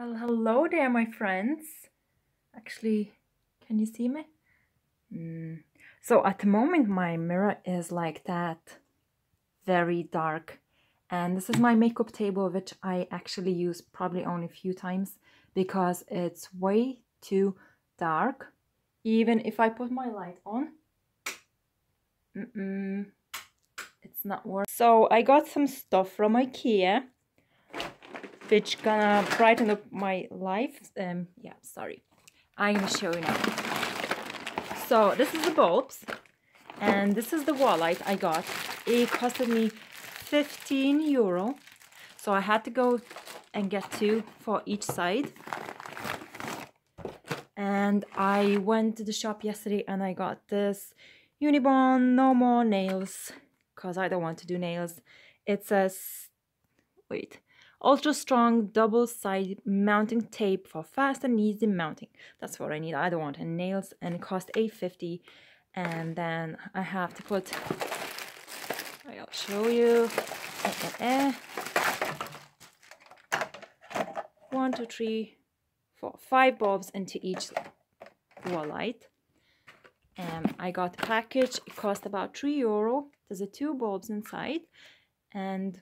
Well, hello there, my friends. Actually, can you see me? So at the moment, my mirror is like that, very dark. And this is my makeup table, which I actually use probably only a few times because it's way too dark. Even if I put my light on, it's not working. So I got some stuff from IKEA, which gonna brighten up my life. Yeah, sorry. I'm gonna show you now. So this is the bulbs, and this is the wall light I got. It costed me 15 euro. So I had to go and get two for each side. And I went to the shop yesterday and I got this Unibond No More Nails, because I don't want to do nails. It says, wait, ultra strong double side mounting tape for fast and easy mounting. That's what I need. I don't want any nails, and it cost $8.50. And then I have to put, I'll show you. 1, 2, 3, 4, 5 bulbs into each wall light. I got the package. It cost about 3 euro. There's 2 bulbs inside, and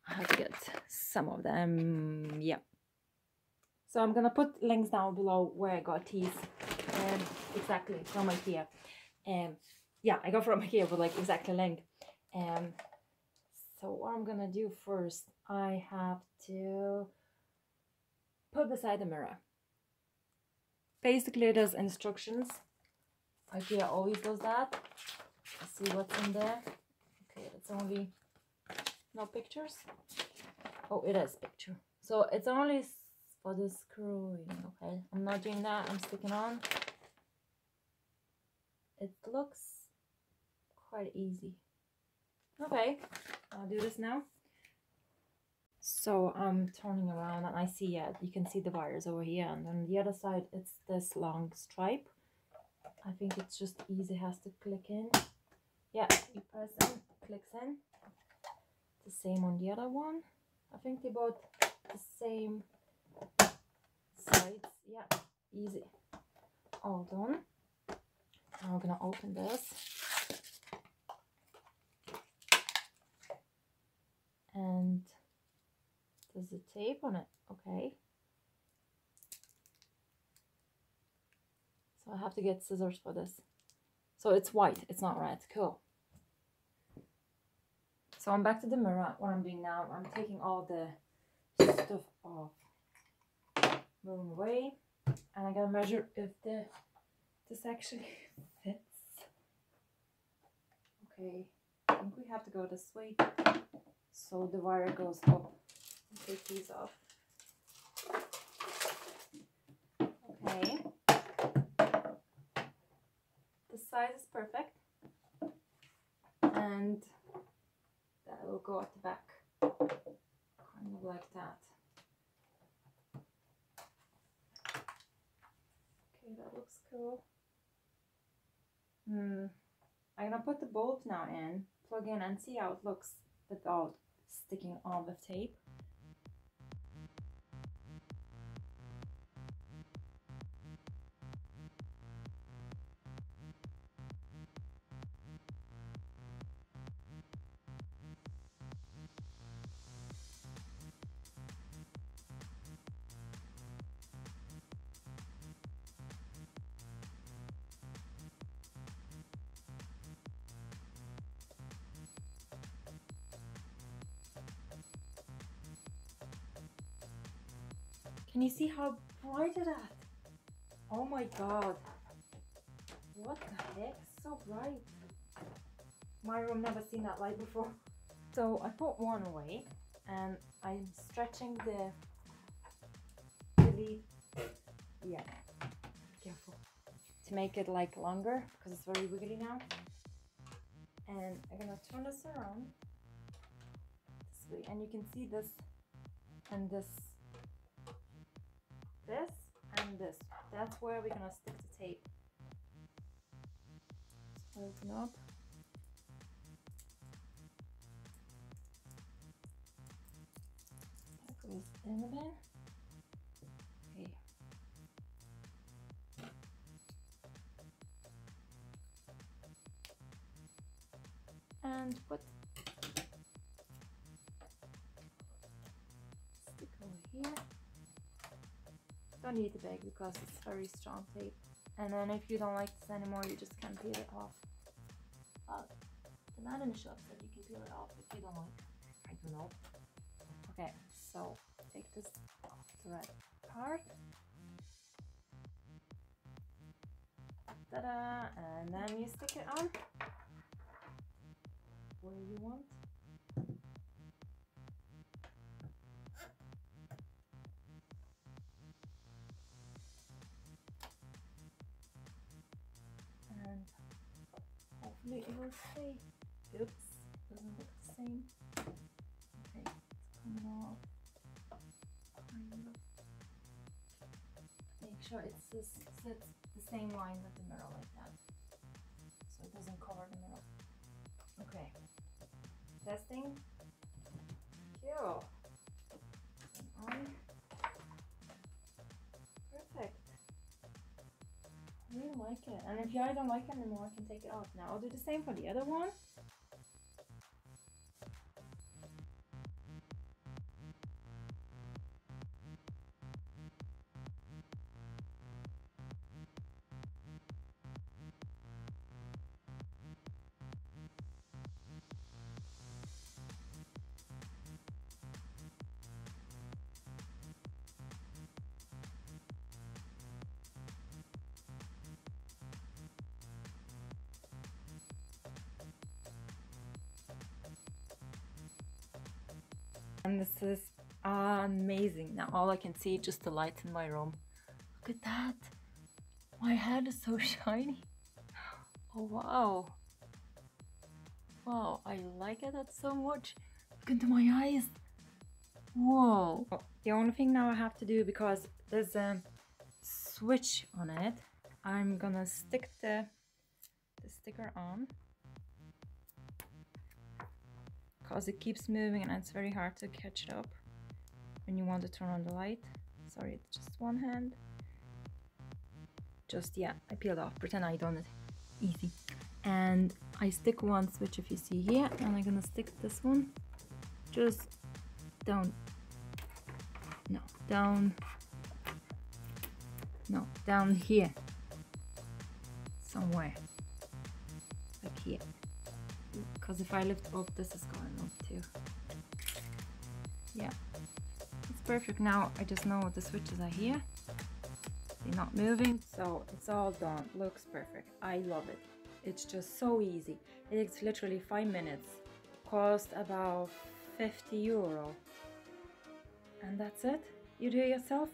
I have to get some of them. Yeah. So I'm gonna put links down below where I got these. Exactly from IKEA. Yeah, I got from IKEA with like exactly link. So what I'm gonna do first, I have to put beside the mirror. Basically, there's instructions. IKEA always does that. Let's see what's in there. Okay, it's only no pictures. Oh, it is picture. So it's only for the screwing. Okay, I'm not doing that. I'm sticking on. It looks quite easy. Okay, I'll do this now. So I'm turning around and I see, yeah, you can see the wires over here, and on the other side it's this long stripe. I think it's just easy, has to click in. Yeah, you press in, clicks in. The same on the other one. I think they both the same sides. Yeah, easy. All done. Now we're gonna open this. And there's a tape on it, okay. So I have to get scissors for this. So it's white, it's not red, cool. So I'm back to the mirror. What I'm doing now, I'm taking all the stuff off. Moving away. And I gotta measure if this actually fits. Okay, I think we have to go this way. So the wire goes up. Take these off. Okay. The size is perfect. And that will go at the back. Kind of like that. Okay, that looks cool. I'm gonna put the bulb now in, plug in, and see how it looks without sticking on with tape. Can you see how bright it is? Oh my god. What the heck? So bright. My room never seen that light before. So I put one away and I'm stretching the lead. Yeah, careful. To make it like longer because it's very wiggly now. And I'm gonna turn this around this way, and you can see this and this and this. That's where we're gonna stick the tape. Let's open up. That goes in a bit. and put stick over here. Don't need the bag because it's very strong tape. And then if you don't like this anymore, you just can peel it off. The man in the shop said you can peel it off if you don't like it. I don't know. Okay, so take this thread apart. Ta-da! And then you stick it on where you want. And hopefully it will stay. Oops, doesn't look the same. Okay, it's coming off. Make sure it's the same line with the mirror like that, so it doesn't cover the mirror. Okay, testing. Cool. On. Perfect. I really like it. And if I don't like it anymore, I can take it off. Now I'll do the same for the other one. And this is amazing. Now all I can see is just the light in my room. Look at that. My head is so shiny. Oh wow. Wow, I like it so much. Look into my eyes. Whoa. Oh, the only thing now I have to do, because there's a switch on it, I'm gonna stick the sticker on. Because it keeps moving and it's very hard to catch it up when you want to turn on the light. Sorry, it's just one hand. Just, yeah, I peeled off. Pretend I done it. Easy. And I stick one switch, if you see here, and I'm gonna stick this one just down. No, down. No, down here. Somewhere. Like here. Because if I lift up, this is going up too. Yeah, it's perfect. Now I just know the switches are here. They're not moving, so it's all done. Looks perfect. I love it. It's just so easy. It takes literally 5 minutes. Cost about €50. And that's it. You do it yourself.